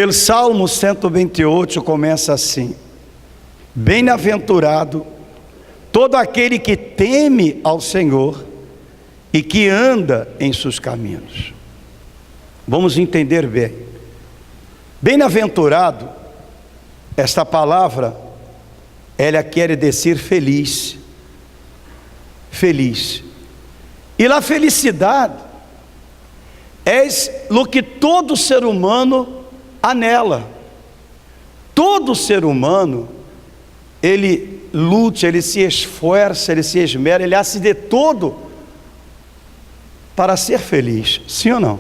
O Salmo 128 começa assim: bem-aventurado todo aquele que teme ao Senhor e que anda em seus caminhos. Vamos entender bem. Bem-aventurado, esta palavra, ela quer dizer feliz. Feliz. E a felicidade é o que todo ser humano anela. Todo ser humano, ele luta, ele se esforça, ele se esmera, ele hace de todo para ser feliz. Sim ou não?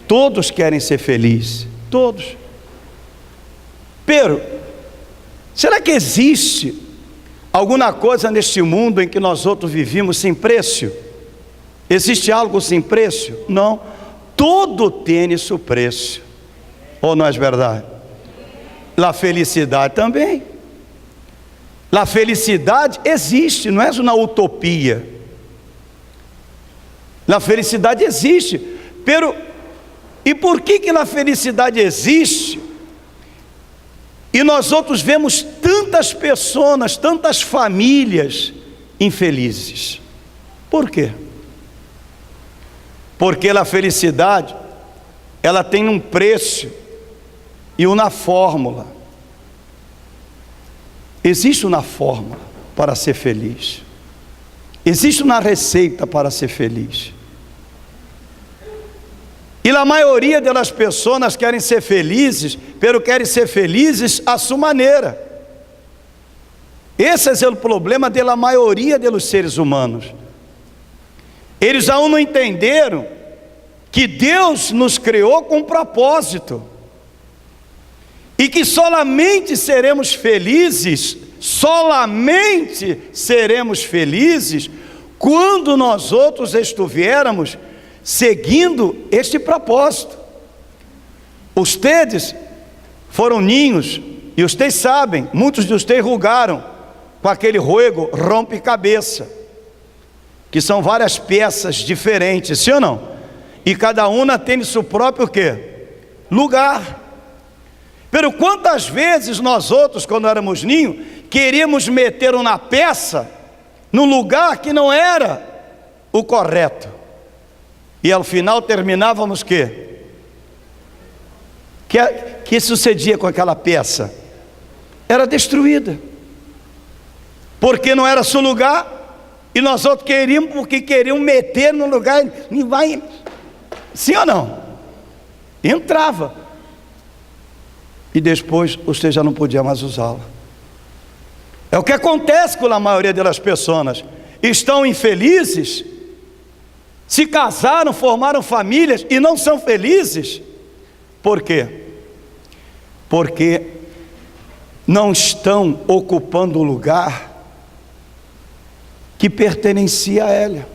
Todos querem ser felizes. Todos. Pero, será que existe alguma coisa neste mundo em que nós outros vivemos sem preço? Existe algo sem preço? Não. Tudo tem seu preço. Ou não é verdade? A felicidade também. A felicidade existe, não é uma utopia. A felicidade existe. E por que a felicidade existe? E nós outros vemos tantas pessoas, tantas famílias infelizes. Por quê? Porque a felicidade, ela tem um preço e uma fórmula. Existe uma fórmula para ser feliz. Existe uma receita para ser feliz. E a maioria das pessoas querem ser felizes, pero querem ser felizes à sua maneira. Esse é o problema da maioria dos seres humanos. Eles ainda não entenderam que Deus nos criou com um propósito. E que solamente seremos felizes quando nós outros estivermos seguindo este propósito. Ustedes foram ninhos, e vocês sabem, muitos de vocês rugaram com aquele jogo rompe-cabeça, que são várias peças diferentes, sim ou não? E cada uma tem seu próprio quê? Lugar. Pero quantas vezes nós outros, quando éramos ninhos, queríamos meter uma peça no lugar que não era o correto. E ao final terminávamos quê? Que sucedia com aquela peça? Era destruída. Porque não era seu lugar, e nós outros queríamos, porque queriam meter no lugar, e vai, sim ou não? Entrava. E depois você já não podia mais usá-la. É o que acontece com a maioria das pessoas. Estão infelizes, se casaram, formaram famílias e não são felizes. Por quê? Porque não estão ocupando o lugar que pertencia a ela.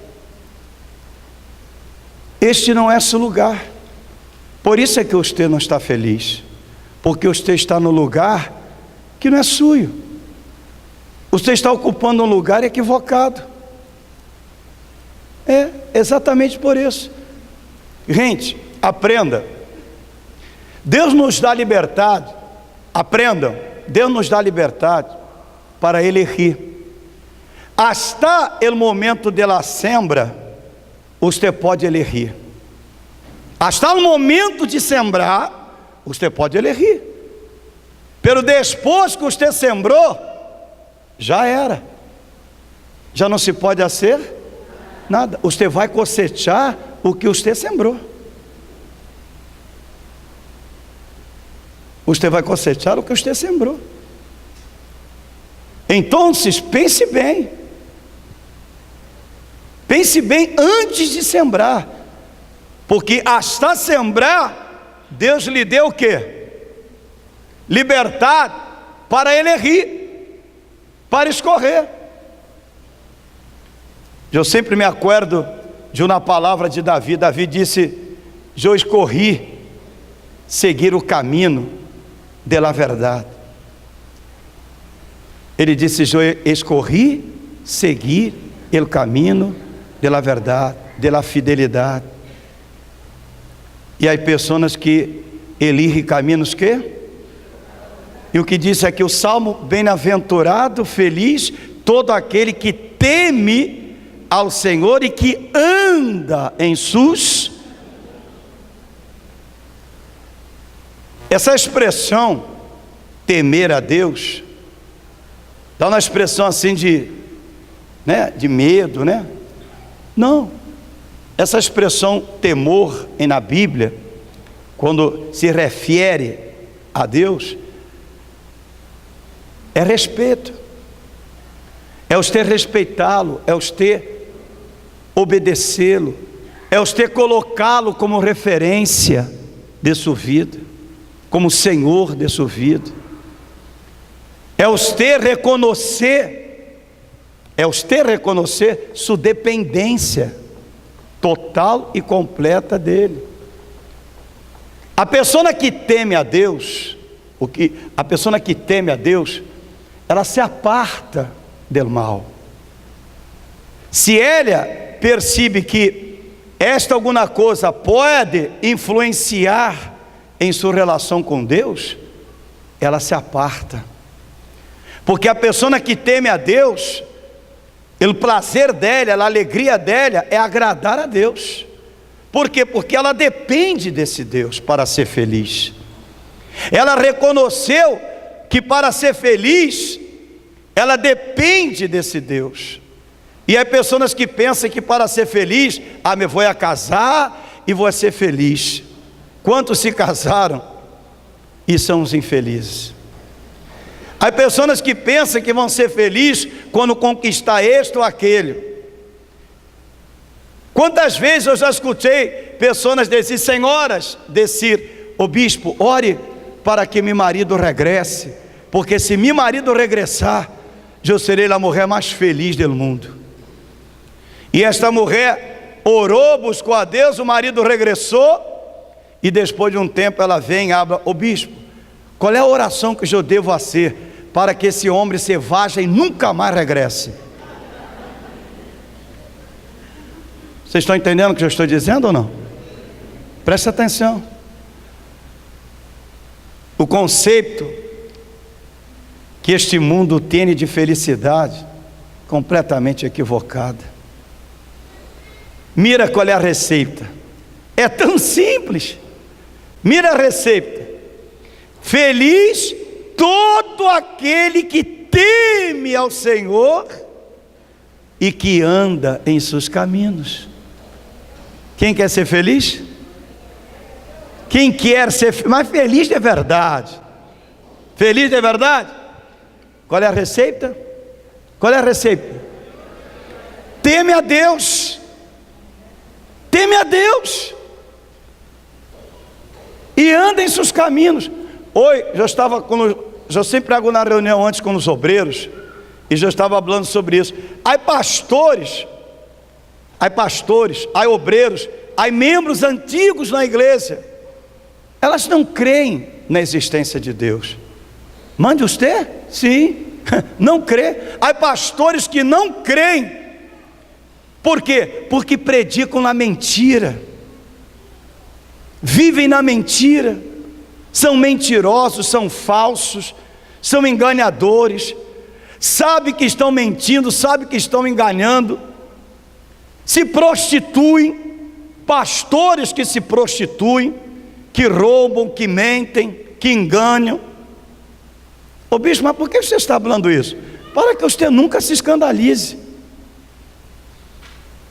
Este não é seu lugar. Por isso é que você não está feliz. Porque você está no lugar que não é suyo. Você está ocupando um lugar equivocado. É exatamente por isso. Gente, aprenda. Deus nos dá liberdade. Aprendam. Deus nos dá liberdade para elegir. Hasta o momento de la sembra, você pode elegir. Hasta o momento de sembrar, você pode elegir. Pero depois que você sembrou, já era. Já não se pode fazer nada. Você vai cosechar o que você sembrou. Você vai cosechar o que você sembrou. Então, pense bem. Pense bem antes de sembrar. Porque hasta sembrar, Deus lhe deu o quê? Liberdade para elegir, para escolher. Eu sempre me acordo de uma palavra de Davi. Davi disse: eu escolhi seguir o caminho da verdade. Ele disse: eu escolhi seguir o caminho da verdade, da fidelidade. E há pessoas que Eli caminhos que? E o que diz aqui o Salmo: bem-aventurado, feliz, todo aquele que teme ao Senhor e que anda em sus. Essa expressão, temer a Deus, dá uma expressão assim de medo, né? Não, essa expressão temor na Bíblia, quando se refere a Deus, é respeito, é você respeitá-lo, é você obedecê-lo, é você colocá-lo como referência de sua vida, como Senhor de sua vida, é você reconhecer sua dependência total e completa dele. A pessoa que teme a Deus, ela se aparta do mal. Se ela percebe que esta alguma coisa pode influenciar em sua relação com Deus, ela se aparta. Porque a pessoa que teme a Deus, o prazer dela, a alegria dela é agradar a Deus. Por quê? Porque ela depende desse Deus para ser feliz. Ela reconheceu que para ser feliz, ela depende desse Deus. E há pessoas que pensam que para ser feliz, me vou a casar e vou ser feliz. Quantos se casaram e são os infelizes? Há pessoas que pensam que vão ser felizes quando conquistar este ou aquele. Quantas vezes eu já escutei pessoas dizer, senhoras, dizer, o bispo, ore para que meu marido regresse, porque se meu marido regressar, eu serei a mulher mais feliz do mundo. E esta mulher orou, buscou a Deus, o marido regressou, e depois de um tempo ela vem e abre, o bispo, qual é a oração que eu devo fazer para que esse homem se vaja e nunca mais regresse? Vocês estão entendendo o que eu estou dizendo ou não? Preste atenção. O conceito que este mundo tem de felicidade, completamente equivocado. Mira qual é a receita. É tão simples. Mira a receita. Feliz todo aquele que teme ao Senhor e que anda em seus caminhos. Quem quer ser feliz? Quem quer ser feliz? Mas feliz de verdade. Feliz de verdade? Qual é a receita? Qual é a receita? Teme a Deus. Teme a Deus. E anda em seus caminhos. Hoje, eu sempre trago na reunião antes com os obreiros, e já estava falando sobre isso. Há pastores, há obreiros, há membros antigos na igreja, elas não creem na existência de Deus. Mande você? Sim, não crê. Há pastores que não creem. Por quê? Porque predicam na mentira, vivem na mentira, são mentirosos, são falsos, são enganadores, sabe que estão mentindo, sabe que estão enganando, se prostituem, pastores que se prostituem, que roubam, que mentem, que enganam. Ô bispo, mas por que você está falando isso? Para que você nunca se escandalize,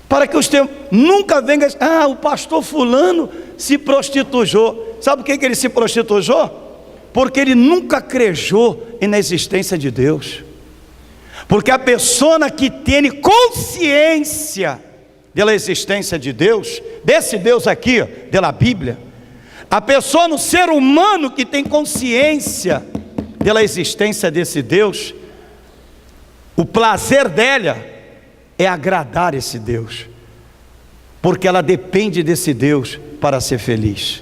para que você nunca venha, o pastor fulano se prostituiu. Sabe por que ele se prostituiu? Porque ele nunca acreditou na existência de Deus. Porque a pessoa que tem consciência da existência de Deus, desse Deus aqui, da Bíblia, a pessoa no ser humano que tem consciência da existência desse Deus, o prazer dela é agradar esse Deus, porque ela depende desse Deus para ser feliz.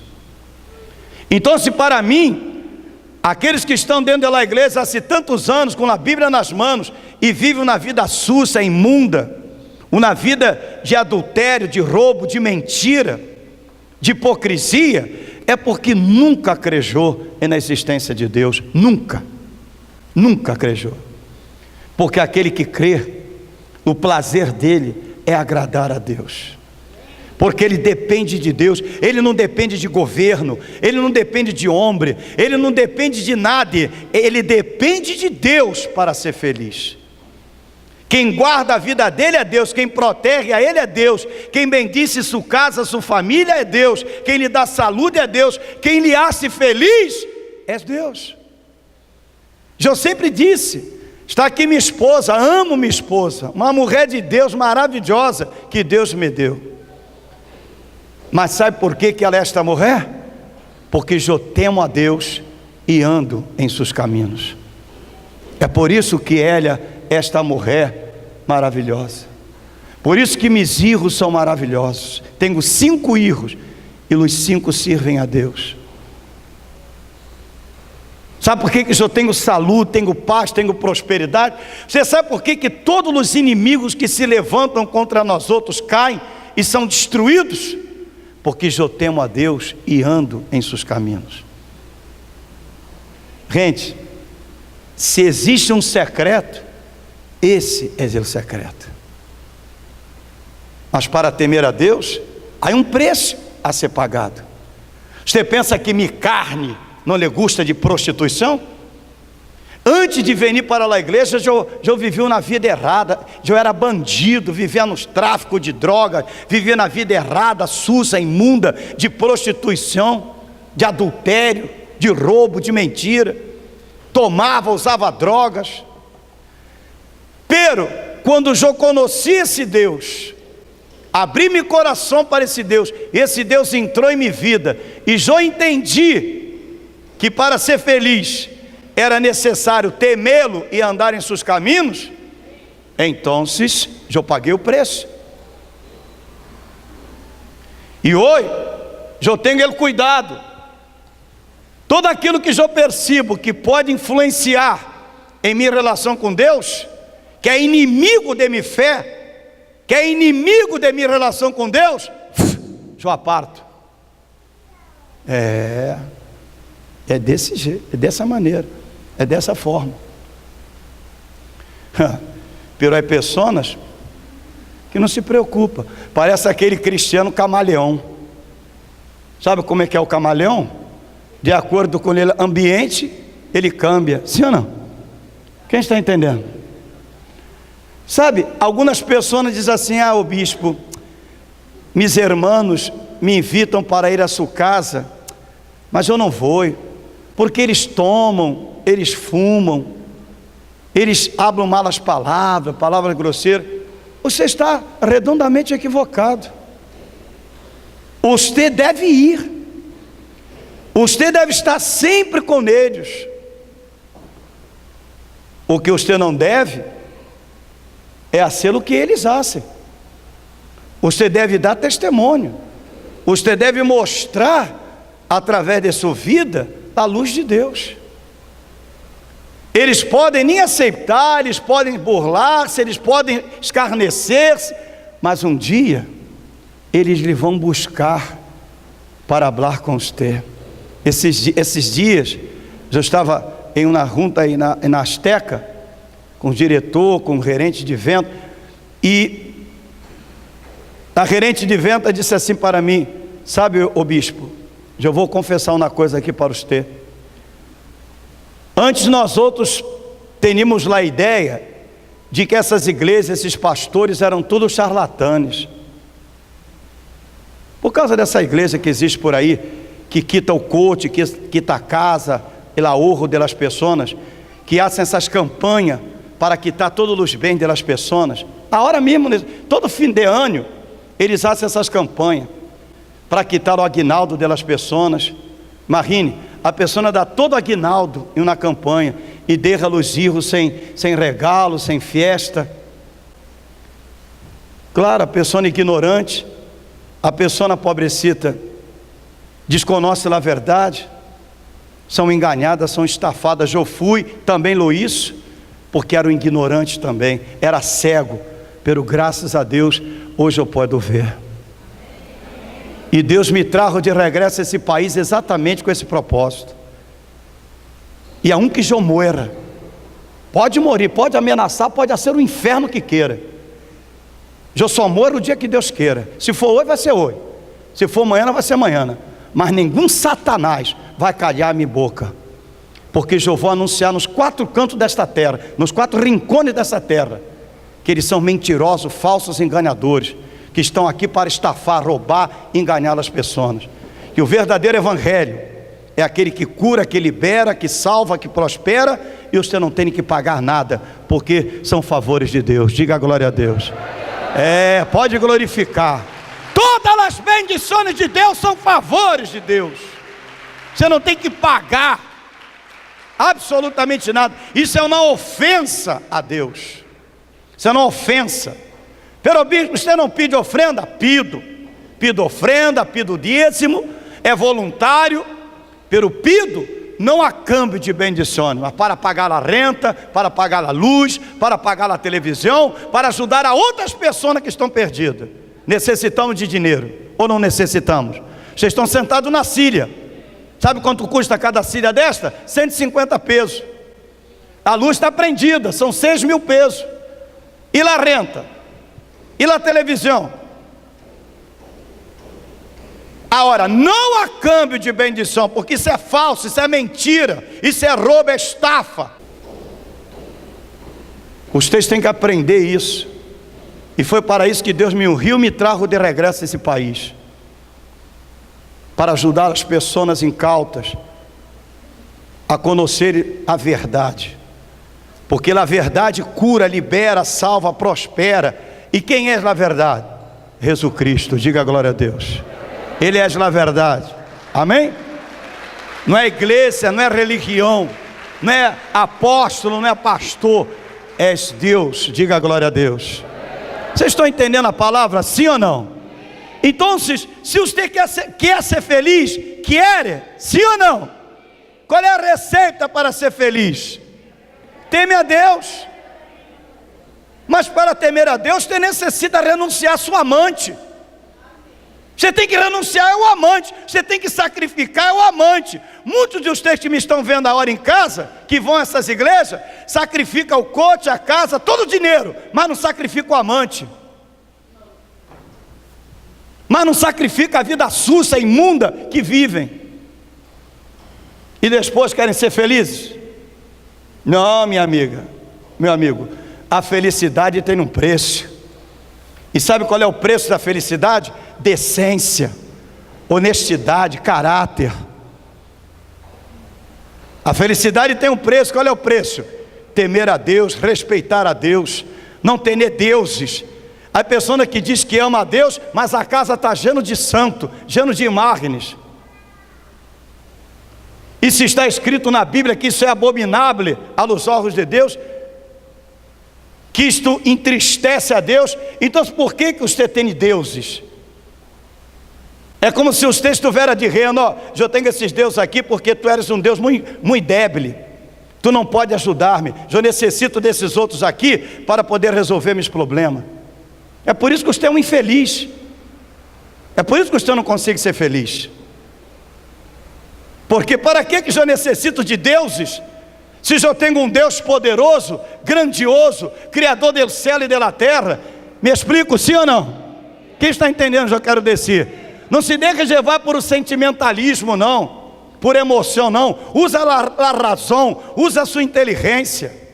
Então, se para mim, aqueles que estão dentro da igreja há tantos anos, com a Bíblia nas mãos, e vivem uma vida suja, imunda, uma vida de adultério, de roubo, de mentira, de hipocrisia, é porque nunca acreditou na existência de Deus. Nunca acreditou. Porque aquele que crê, o prazer dele é agradar a Deus. Porque ele depende de Deus, ele não depende de governo, ele não depende de homem, ele não depende de nada, ele depende de Deus para ser feliz. Quem guarda a vida dele é Deus, quem protege a ele é Deus, quem bendice sua casa, sua família é Deus, quem lhe dá saúde é Deus, quem lhe hace feliz é Deus. Eu sempre disse, está aqui minha esposa, amo minha esposa, uma mulher de Deus maravilhosa que Deus me deu. Mas sabe por que ela é esta mulher? Porque eu temo a Deus e ando em seus caminhos. É por isso que ela é esta mulher maravilhosa. Por isso que meus filhos são maravilhosos. Tenho 5 filhos e os 5 servem a Deus. Sabe por que eu tenho saúde, tenho paz, tenho prosperidade? Você sabe por que todos os inimigos que se levantam contra nós outros caem e são destruídos? Porque eu temo a Deus e ando em seus caminhos. Gente, se existe um secreto, esse é o secreto. Mas para temer a Deus, há um preço a ser pagado. Você pensa que minha carne não lhe gusta de prostituição? Antes de vir para a igreja, eu vivi uma vida errada. Eu era bandido, vivia nos tráficos de drogas, vivia na vida errada, suja, imunda, de prostituição, de adultério, de roubo, de mentira. Tomava, usava drogas. Pero, quando eu conheci esse Deus, abri meu coração para esse Deus entrou em minha vida, e eu entendi que para ser feliz, era necessário temê-lo e andar em seus caminhos. Então eu paguei o preço. E hoje eu tenho ele cuidado. Tudo aquilo que eu percebo que pode influenciar em minha relação com Deus, que é inimigo de minha fé, que é inimigo de minha relação com Deus, eu aparto. É desse jeito, é dessa maneira. É dessa forma. Pero há pessoas que não se preocupam. Parece aquele cristiano camaleão. Sabe como é que é o camaleão? De acordo com o ambiente, ele cambia. Sim ou não? Quem está entendendo? Sabe, algumas pessoas dizem assim: o bispo, meus irmãos me invitam para ir à sua casa, mas eu não vou, porque eles tomam, eles fumam, eles hablam malas palavras grosseiras. Você está redondamente equivocado. Você deve ir, você deve estar sempre com eles. O que você não deve é fazer o que eles fazem. Você deve dar testemunho, você deve mostrar através de sua vida a luz de Deus. Eles podem nem aceitar, eles podem burlar-se, eles podem escarnecer-se, mas um dia eles lhe vão buscar para falar com você. Esses dias eu estava em uma junta aí na Azteca, com o diretor, com o gerente de venda, e a gerente de venda disse assim para mim: sabe, o bispo, eu vou confessar uma coisa aqui para você. Antes nós outros teníamos lá a ideia de que essas igrejas, esses pastores eram todos charlatanes. Por causa dessa igreja que existe por aí, que quita o coche, que quita a casa, el ahorro das pessoas, que fazem essas campanhas para quitar todos os bens das pessoas. A hora mesmo, todo fim de ano, eles fazem essas campanhas para quitar o aguinaldo das pessoas. Imagine, a pessoa dá todo o aguinaldo em uma campanha e deixa os filhos sem regalo, sem festa. Claro, a pessoa ignorante, a pessoa pobrecita, desconhece a verdade, são enganadas, são estafadas. Eu fui também isso, porque era um ignorante também, era cego, pero graças a Deus, hoje eu posso ver. E Deus me trajo de regresso a esse país exatamente com esse propósito. E a um que eu muera, pode morir, pode ameaçar, pode ser o inferno que queira. Eu só moro o dia que Deus queira. Se for hoje, vai ser hoje. Se for amanhã, vai ser amanhã. Mas nenhum Satanás vai calhar a minha boca. Porque eu vou anunciar nos 4 cantos desta terra, nos 4 rincones dessa terra, que eles são mentirosos, falsos, enganadores, que estão aqui para estafar, roubar, enganar as pessoas. E o verdadeiro evangelho é aquele que cura, que libera, que salva, que prospera, e você não tem que pagar nada, porque são favores de Deus. Diga a glória a Deus. Pode glorificar. Todas as bendições de Deus são favores de Deus. Você não tem que pagar absolutamente nada. Isso é uma ofensa a Deus. Isso é uma ofensa. Pero bispo, você não pede ofrenda? Pido ofrenda, pido dízimo, é voluntário. Pero pido não a câmbio de bendições, mas para pagar a renta, para pagar a luz, para pagar a televisão, para ajudar a outras pessoas que estão perdidas. Necessitamos de dinheiro, ou não necessitamos? Vocês estão sentados na Síria. Sabe quanto custa cada Síria desta? 150 pesos. A luz está prendida, são 6 mil pesos. E lá renta? E lá televisão? Agora, não há câmbio de bendição, porque isso é falso, isso é mentira, isso é roubo, é estafa. Vocês têm que aprender isso. E foi para isso que Deus me ungiu e me trajo de regresso a esse país, para ajudar as pessoas incautas a conhecerem a verdade, porque a verdade cura, libera, salva, prospera. E quem é a verdade? Jesus Cristo. Diga a glória a Deus. Ele é a verdade. Amém? Não é igreja, não é religião, não é apóstolo, não é pastor, é Deus. Diga a glória a Deus. Vocês estão entendendo a palavra, sim ou não? Então, se você quer ser feliz, quer, sim ou não? Qual é a receita para ser feliz? Teme a Deus. Mas para temer a Deus, você necessita renunciar à sua amante. Você tem que renunciar ao amante, você tem que sacrificar ao amante. Muitos de vocês que me estão vendo agora em casa, que vão a essas igrejas, sacrificam o coche, a casa, todo o dinheiro, mas não sacrifica o amante. Mas não sacrifica a vida suja, imunda que vivem. E depois querem ser felizes? Não, minha amiga, meu amigo, a felicidade tem um preço. E sabe qual é o preço da felicidade? Decência, honestidade, caráter. A felicidade tem um preço. Qual é o preço? Temer a Deus, respeitar a Deus, não ter deuses. A pessoa que diz que ama a Deus, mas a casa está llena de santo, llena de imagens. E se está escrito na Bíblia que isso é abominável aos olhos de Deus, que isto entristece a Deus, então por que você tem deuses? É como se você estivesse dizendo: ó, eu tenho esses deuses aqui porque tu eres um Deus muito débil, tu não pode ajudar-me, eu necessito desses outros aqui para poder resolver meus problemas. É por isso que você é um infeliz, é por isso que você não consegue ser feliz. Porque para que eu necessito de deuses, se eu tenho um Deus poderoso, grandioso, criador do céu e da terra? Me explico, sim ou não? Quem está entendendo? Eu quero descer. Não se deixe levar por o sentimentalismo, não, por emoção, não. Usa a razão, usa a sua inteligência.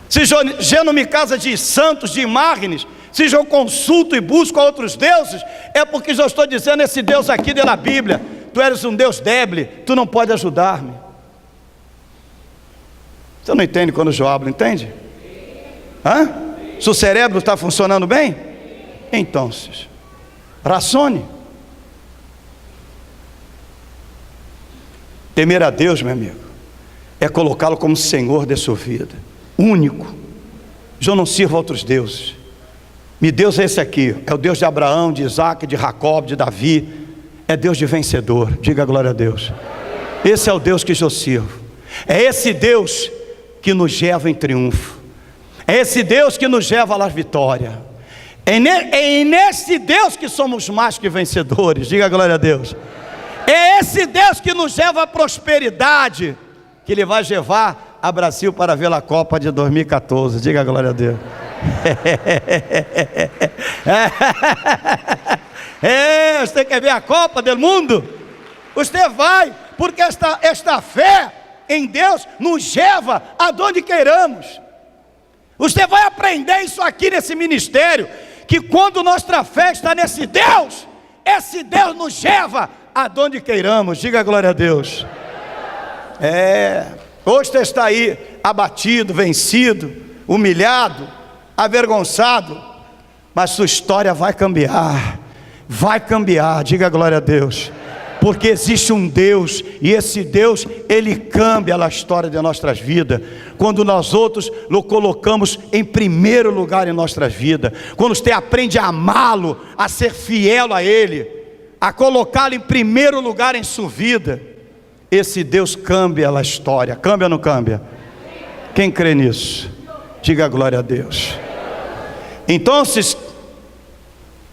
Se eu não me casa de santos, de imagens, se eu consulto e busco outros deuses, é porque eu estou dizendo: esse Deus aqui da Bíblia, tu eres um Deus débil, tu não pode ajudar-me. Você não entende quando eu hablo, entende? Hã? Se o cérebro está funcionando bem, então, racione. Temer a Deus, meu amigo, é colocá-lo como Senhor de sua vida, único. Eu não sirvo a outros deuses. Meu Deus é esse aqui, é o Deus de Abraão, de Isaac, de Jacob, de Davi. É Deus de vencedor. Diga glória a Deus. Esse é o Deus que eu sirvo. É esse Deus que nos leva em triunfo. É esse Deus que nos leva à vitória. É nesse Deus que somos mais que vencedores. Diga glória a Deus. É esse Deus que nos leva à prosperidade, que Ele vai levar a Brasil para ver a Copa de 2014. Diga glória a Deus. Você quer ver a Copa do Mundo? Você vai, porque esta fé em Deus nos leva aonde queiramos. Você vai aprender isso aqui nesse ministério, que quando nossa fé está nesse Deus, esse Deus nos leva aonde queiramos. Diga glória a Deus. Hoje você está aí abatido, vencido, humilhado, avergonçado, mas sua história vai cambiar, diga glória a Deus, porque existe um Deus, e esse Deus, Ele cambia a história de nossas vidas, quando nós outros o colocamos em primeiro lugar em nossas vidas, quando você aprende a amá-lo, a ser fiel a Ele, a colocá-lo em primeiro lugar em sua vida, esse Deus cambia a história. Cambia ou não cambia? Quem crê nisso? Diga glória a Deus. Então,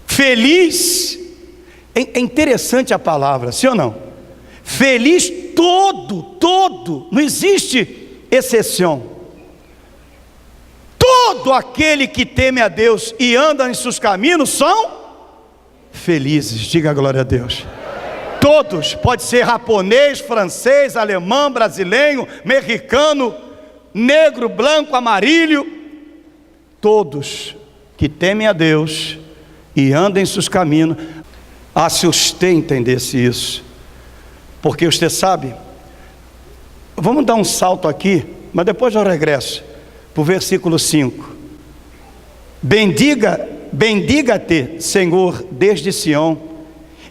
feliz, é interessante a palavra, sim ou não? Feliz todo, não existe exceção. Todo aquele que teme a Deus e anda em seus caminhos são felizes. Diga glória a Deus. Todos, pode ser japonês, francês, alemão, brasileiro, mexicano, negro, branco, amarillo, todos que temem a Deus e andam em seus caminhos. Se você entendesse isso, porque você sabe, vamos dar um salto aqui, mas depois eu regresso para o versículo 5. Bendiga-te, Senhor, desde Sião,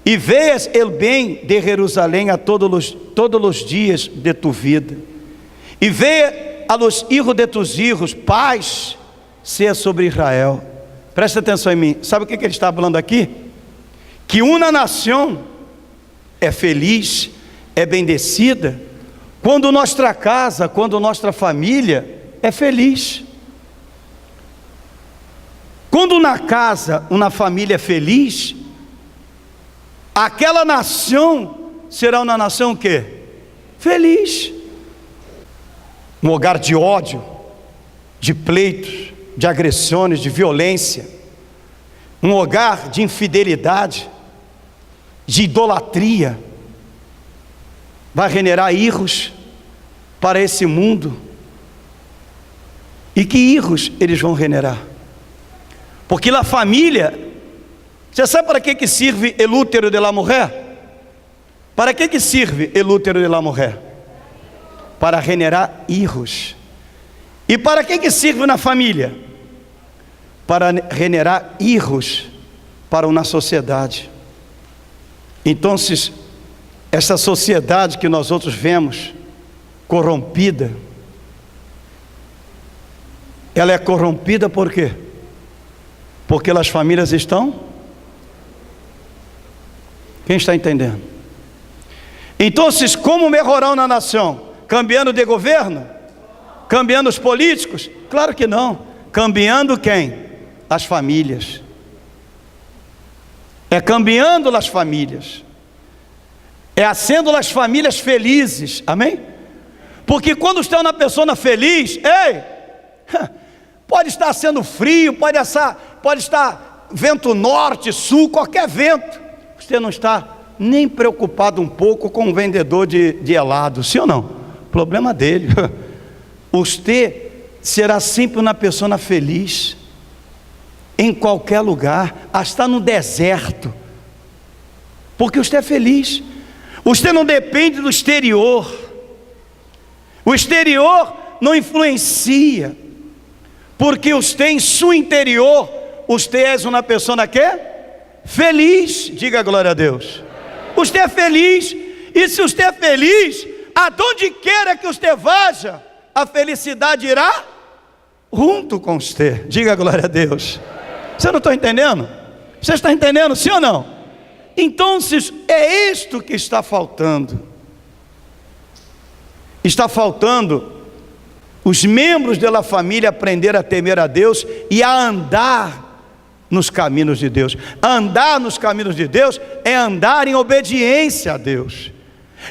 e veas o bem de Jerusalém a todos os dias de tu vida, e veja a los hijos de tus hijos, paz seja sobre Israel. Presta atenção em mim, sabe o que ele está falando aqui? Que uma nação é feliz, é bendecida, quando nossa casa, quando nossa família é feliz. Quando na casa, uma família é feliz, aquela nação será uma nação o quê? Feliz. Um lugar de ódio, de pleitos, de agressões, de violência, um lugar de infidelidade, de idolatria, vai generar erros para esse mundo. E que erros eles vão generar? Porque a família, você sabe para que serve o útero de la mulher? Para que serve o útero de la mulher? Para generar erros. E para que serve na família? Para generar erros para uma sociedade. Então, essa sociedade que nós outros vemos corrompida, ela é corrompida por quê? Porque as famílias estão... Quem está entendendo? Então, como melhorar na nação? Cambiando de governo? Cambiando os políticos? Claro que não. Cambiando quem? As famílias. É cambiando as famílias. É sendo as famílias felizes. Amém? Porque quando está uma pessoa feliz, pode estar sendo frio, pode estar vento norte, sul, qualquer vento. Você não está nem preocupado um pouco com o vendedor de helado, sim ou não? Problema dele. Você será sempre uma pessoa feliz, em qualquer lugar, até no deserto, porque você é feliz. Você não depende do exterior, o exterior não influencia, porque você em seu interior, você é uma pessoa feliz. Diga glória a Deus. Você é feliz, e se você é feliz, aonde queira que você vá, a felicidade irá junto com você. Diga glória a Deus. Você não está entendendo? Você está entendendo, sim ou não? Então, é isto que está faltando. Está faltando os membros da família aprender a temer a Deus e a andar nos caminhos de Deus. Andar nos caminhos de Deus é andar em obediência a Deus,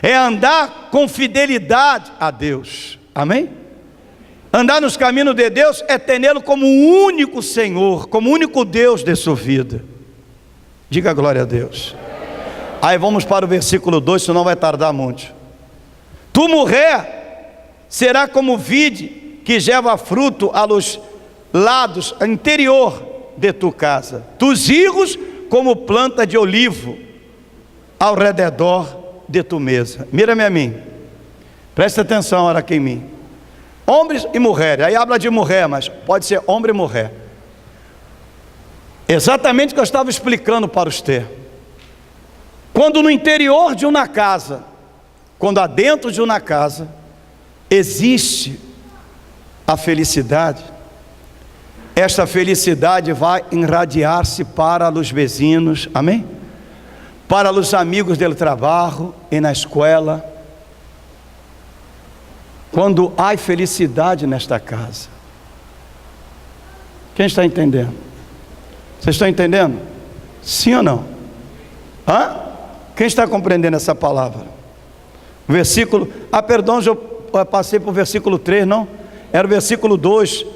é andar com fidelidade a Deus. Amém? Andar nos caminhos de Deus é ter nele como o único Senhor, como o único Deus de sua vida. Diga glória a Deus. Aí vamos para o versículo 2, senão vai tardar muito. Tu, mulher, será como vide que leva fruto a los lados interior de tu casa, tus higos como planta de olivo ao redor de tu mesa. Mira-me a mim, presta atenção agora aqui em mim. Homens e mulheres, aí habla de mulher, mas pode ser homem e mulher. Exatamente o que eu estava explicando para você. Quando no interior de uma casa, quando há dentro de uma casa, existe a felicidade, esta felicidade vai irradiar-se para os vizinhos, amém? Para os amigos do trabalho e na escola. Quando há felicidade nesta casa. Quem está entendendo? Vocês estão entendendo? Sim ou não? Hã? Quem está compreendendo essa palavra? Versículo, perdão, eu passei para o versículo 3, não? Era o versículo 2.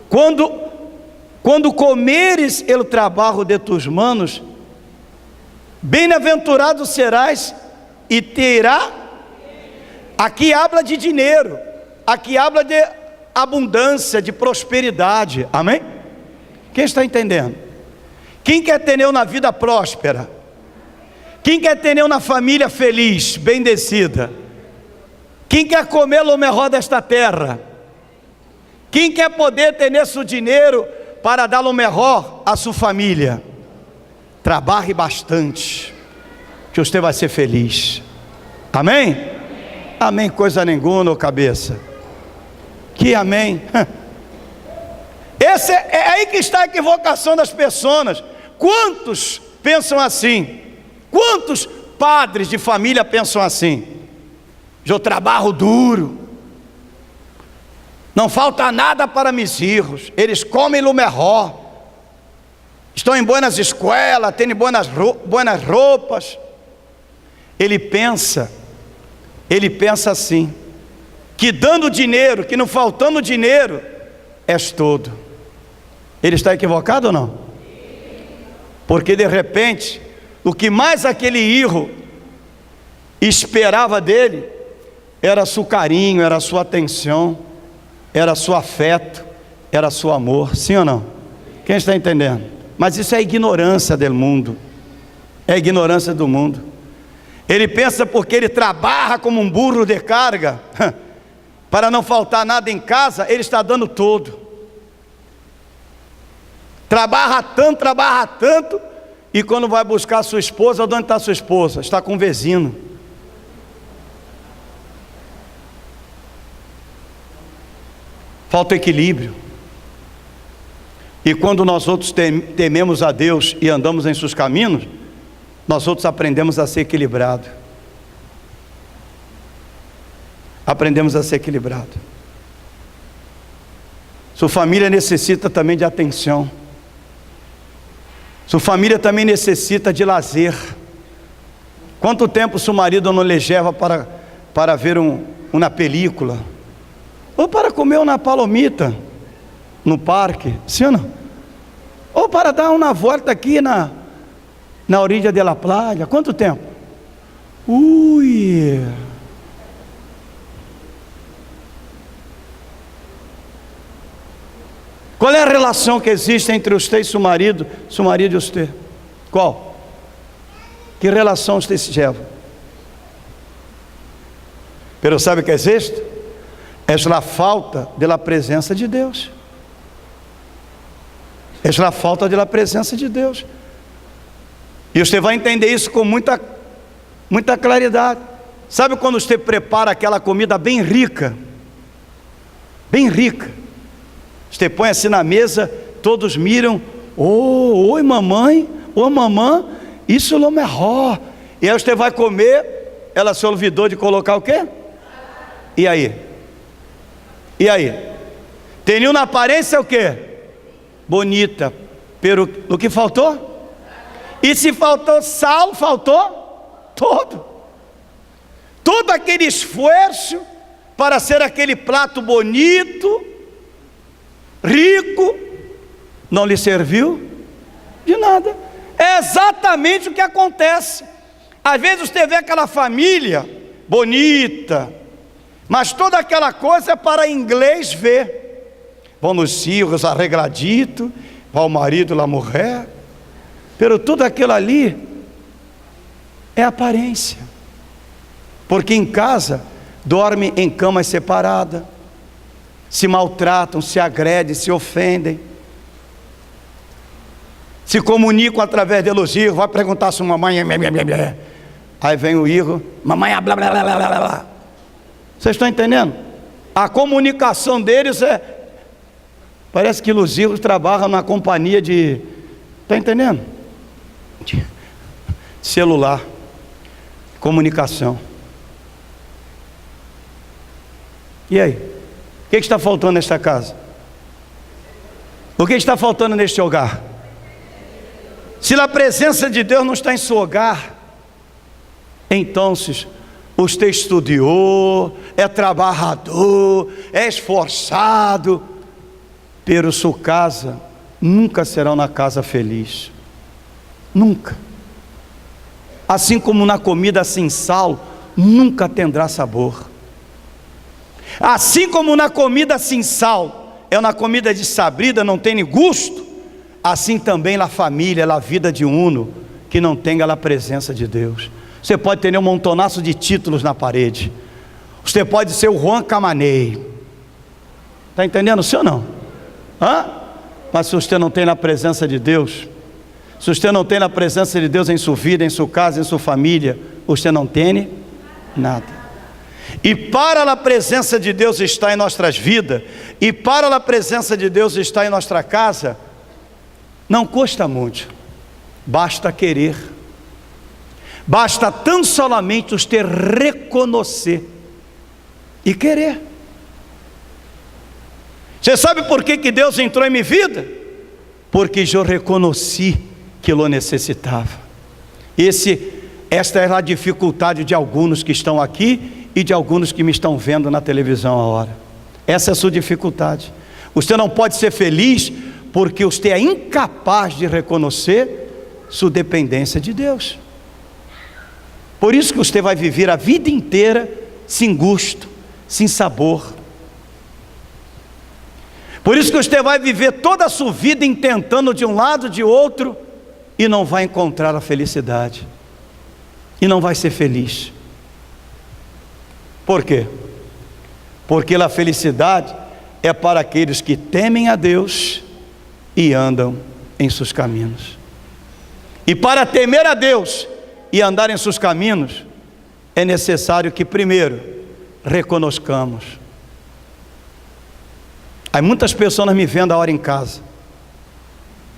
Quando comeres o trabalho de tus manos, bem-aventurado serás e terá. Aqui habla de dinheiro, aqui habla de abundância, de prosperidade, amém? Quem está entendendo? Quem quer ter na vida próspera? Quem quer ter uma família feliz, bendecida? Quem quer comer o melhor desta terra? Quem quer poder ter seu dinheiro para dar o melhor à sua família? Trabalhe bastante, que você vai ser feliz. Amém? Amém, coisa nenhuma, ô cabeça. Que amém. É aí que está a equivocação das pessoas. Quantos pensam assim? Quantos padres de família pensam assim? Eu trabalho duro, não falta nada para meus filhos, eles comem o melhor, estão em boas escolas, têm boas roupas. Ele pensa assim, que dando dinheiro, que não faltando dinheiro, és todo. Ele está equivocado ou não? Porque de repente, o que mais aquele filho esperava dele, era seu carinho, era sua atenção, era seu afeto, era seu amor. Sim ou não? Quem está entendendo? Mas isso é ignorância do mundo, é ignorância do mundo. Ele pensa porque ele trabalha como um burro de carga, para não faltar nada em casa, ele está dando tudo. Trabalha tanto, e quando vai buscar sua esposa, onde está sua esposa? Está com o vizinho. Falta equilíbrio. E quando nós outros tememos a Deus e andamos em seus caminhos, nós outros aprendemos a ser equilibrado. Aprendemos a ser equilibrado. Sua família necessita também de atenção. Sua família também necessita de lazer. Quanto tempo seu marido não lhe leva para ver uma película? Ou para comer uma palomita no parque? Sim ou não? Ou para dar uma volta aqui na orilla de la playa? Quanto tempo? Qual é a relação que existe entre você e seu marido e você? Qual? Que relação você se leva? Pero sabe o que existe? É a falta da presença de Deus. É a falta da presença de Deus. E você vai entender isso com muita claridade. Sabe quando você prepara aquela comida bem rica? Bem rica. Você põe assim na mesa, todos miram. Oi mamãe, mamãe, isso é o melhor. E aí você vai comer, ela se olvidou de colocar o quê? E aí? Tem na aparência o quê? Bonita, o que faltou? E se faltou sal, faltou todo. Todo aquele esforço para ser aquele prato bonito, rico, não lhe serviu de nada. É exatamente o que acontece. Às vezes você vê aquela família bonita, mas toda aquela coisa é para inglês ver. Vão nos filhos arregladito, vai o marido lá morrer, pero tudo aquilo ali é aparência, porque em casa dormem em camas separadas, se maltratam, se agredem, se ofendem, se comunicam através de elogios. Vai perguntar se mamãe é blá, blá, blá, blá. Aí vem o hijo, mamãe é blá, blá, blá, blá, blá, blá. Vocês estão entendendo? A comunicação deles parece que os hijos trabalham na companhia de, está entendendo? De celular, comunicação. E aí? O que está faltando nesta casa? O que está faltando neste hogar? Se a presença de Deus não está em seu hogar, então você estudou, é trabalhador, é esforçado, pero sua casa nunca será uma casa feliz, nunca. Assim como na comida sem sal, nunca terá sabor. Assim como na comida sem sal, é uma comida desabrida, não tem gosto, assim também na família, na vida de uno, que não tenha a presença de Deus. Você pode ter um montonaço de títulos na parede, você pode ser o Juan Camanei, está entendendo, sim ou não? Mas se você não tem a presença de Deus, se você não tem a presença de Deus em sua vida, em sua casa, em sua família, você não tem nada. E para a presença de Deus estar em nossas vidas, e para a presença de Deus estar em nossa casa, não custa muito, basta querer, basta tão somente você reconhecer e querer. Você sabe por que Deus entrou em minha vida? Porque eu reconheci que eu necessitava. Esta é a dificuldade de alguns que estão aqui e de alguns que me estão vendo na televisão agora. Essa é a sua dificuldade. Você não pode ser feliz porque você é incapaz de reconhecer sua dependência de Deus. Por isso que você vai viver a vida inteira sem gosto, sem sabor. Por isso que você vai viver toda a sua vida tentando de um lado, de outro, e não vai encontrar a felicidade, e não vai ser feliz. Por quê? Porque a felicidade é para aqueles que temem a Deus e andam em seus caminhos. E para temer a Deus e andar em seus caminhos, é necessário que primeiro reconozcamos. Há muitas pessoas me vendo a hora em casa,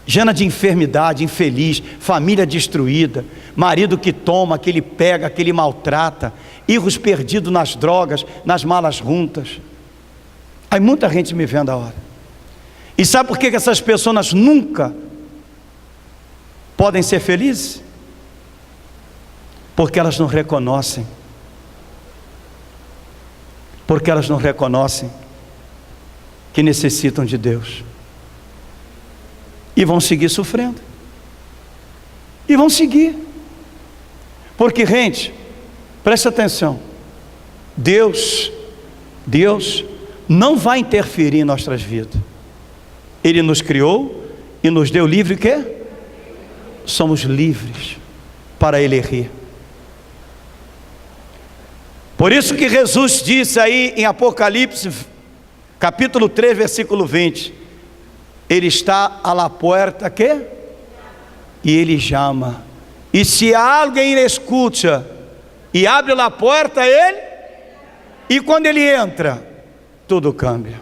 llena de enfermidade, infeliz, família destruída, marido que toma, que ele pega, que ele maltrata, filhos perdidos nas drogas, nas malas juntas. Há muita gente me vendo a hora. E sabe por que essas pessoas nunca podem ser felizes? Porque elas não reconhecem. Porque elas não reconhecem que necessitam de Deus. E vão seguir sofrendo. E vão seguir. Porque, gente, presta atenção. Deus não vai interferir em nossas vidas. Ele nos criou e nos deu livre o quê? Somos livres para elegir. Por isso que Jesus disse aí em Apocalipse, capítulo 3, versículo 20, Ele está à la puerta, ¿quê? E Ele chama. E se alguém escuta e abre a porta, Ele, e quando Ele entra, tudo cambia.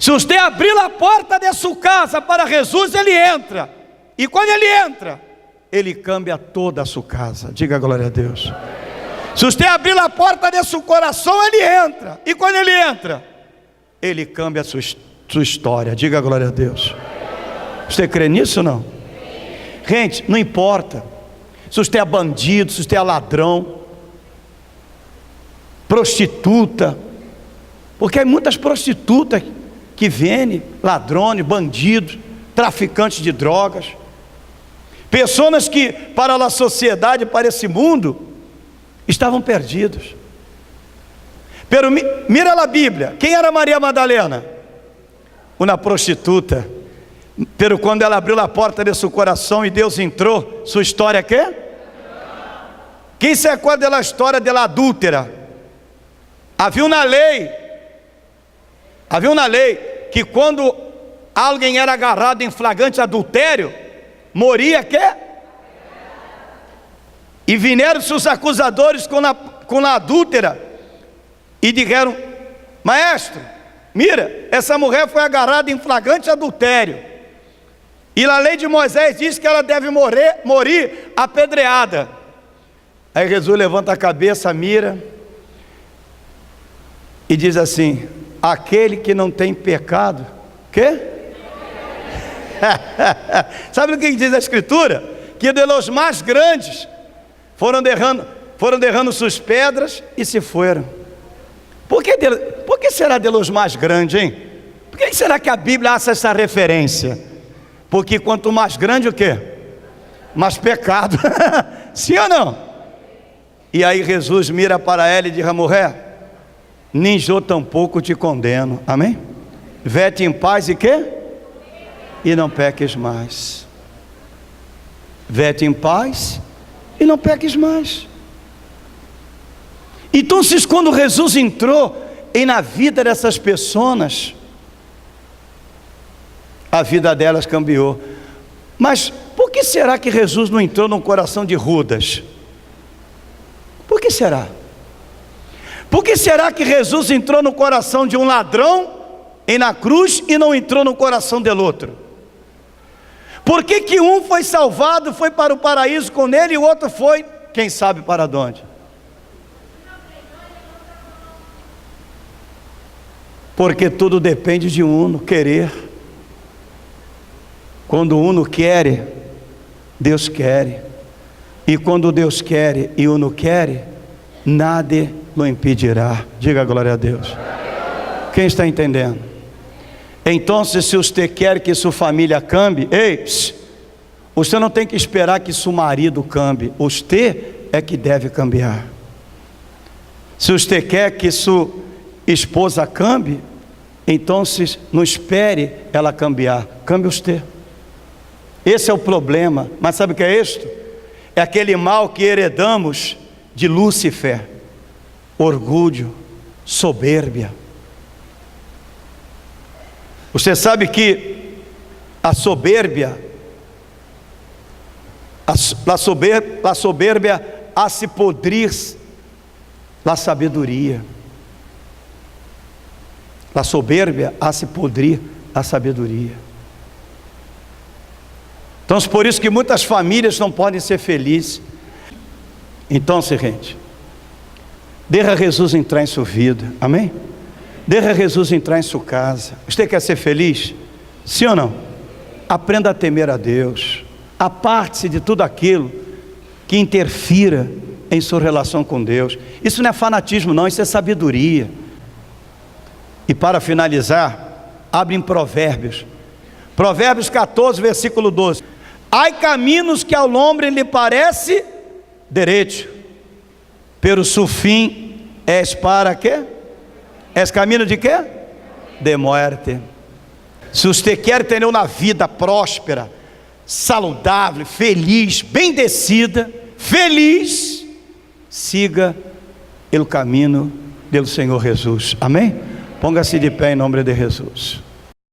Se você abrir a porta de sua casa para Jesus, Ele entra. E quando Ele entra, Ele cambia toda a sua casa. Diga glória a Deus. Se você abrir a porta de seu coração, Ele entra. E quando Ele entra, Ele cambia a sua história. Diga glória a Deus. Você crê nisso ou não? Gente, não importa se você é bandido, se você é ladrão, prostituta, porque há muitas prostitutas que vendem, ladrões, bandidos, traficantes de drogas, pessoas que para a sociedade, para esse mundo, estavam perdidos. Pero mira a Bíblia, quem era Maria Madalena? Uma prostituta. Pero quando ela abriu a porta de seu coração e Deus entrou, sua história quê? Quem se acorda da história da adúltera? Havia uma lei que quando alguém era agarrado em flagrante adultério, moria quê? E vieram seus acusadores com a adúltera e disseram: maestro, mira, essa mulher foi agarrada em flagrante adultério, e a lei de Moisés diz que ela deve morir apedreada. Aí Jesus levanta a cabeça, mira e diz assim: aquele que não tem pecado, quê? Sabe o que diz a Escritura? Que de los mais grandes foram derrando suas pedras e se foram. Por que será de los mais grandes, hein? Por que será que a Bíblia hace essa referência? Porque quanto mais grande o quê? Mais pecado. Sim ou não? E aí Jesus mira para ela e diz: mulher, nem eu tampouco te condeno. Amém? Vete em paz e quê? E não peques mais. Vete em paz e não peques mais. Então, quando Jesus entrou na vida dessas pessoas, a vida delas cambiou. Mas por que será que Jesus não entrou no coração de Judas? Por que será? Por que será que Jesus entrou no coração de um ladrão na cruz e não entrou no coração do outro? Por que um foi salvado, foi para o paraíso com ele, e o outro foi, quem sabe para onde? Porque tudo depende de uno querer. Quando uno quer, Deus quer. E quando Deus quer e uno quer, nada o impedirá. Diga glória a Deus. Quem está entendendo? Então, se você quer que sua família cambie, você não tem que esperar que seu marido cambie. Você é que deve cambiar. Se você quer que sua esposa cambie, então não espere ela cambiar, cambie você. Esse é o problema. Mas sabe o que é isto? É aquele mal que heredamos de Lúcifer: orgulho, soberbia. Você sabe que a soberbia hace podrir la sabedoria. A soberbia hace podrir a sabedoria. Então, por isso que muitas famílias não podem ser felizes. Então, gente, deixa Jesus entrar em sua vida, amém? Deixa Jesus entrar em sua casa. Você quer ser feliz? Sim ou não? Aprenda a temer a Deus. Aparte-se de tudo aquilo que interfira em sua relação com Deus. Isso não é fanatismo não, isso é sabedoria. E para finalizar, abre em Provérbios 14, versículo 12. Há caminhos que ao homem lhe parece direito, pero su fim es para quê? És caminho de quê? De morte. Se você quer ter uma vida próspera, saudável, feliz, bendecida, feliz, siga o caminho do Senhor Jesus. Amém? Ponga-se de pé em nome de Jesus.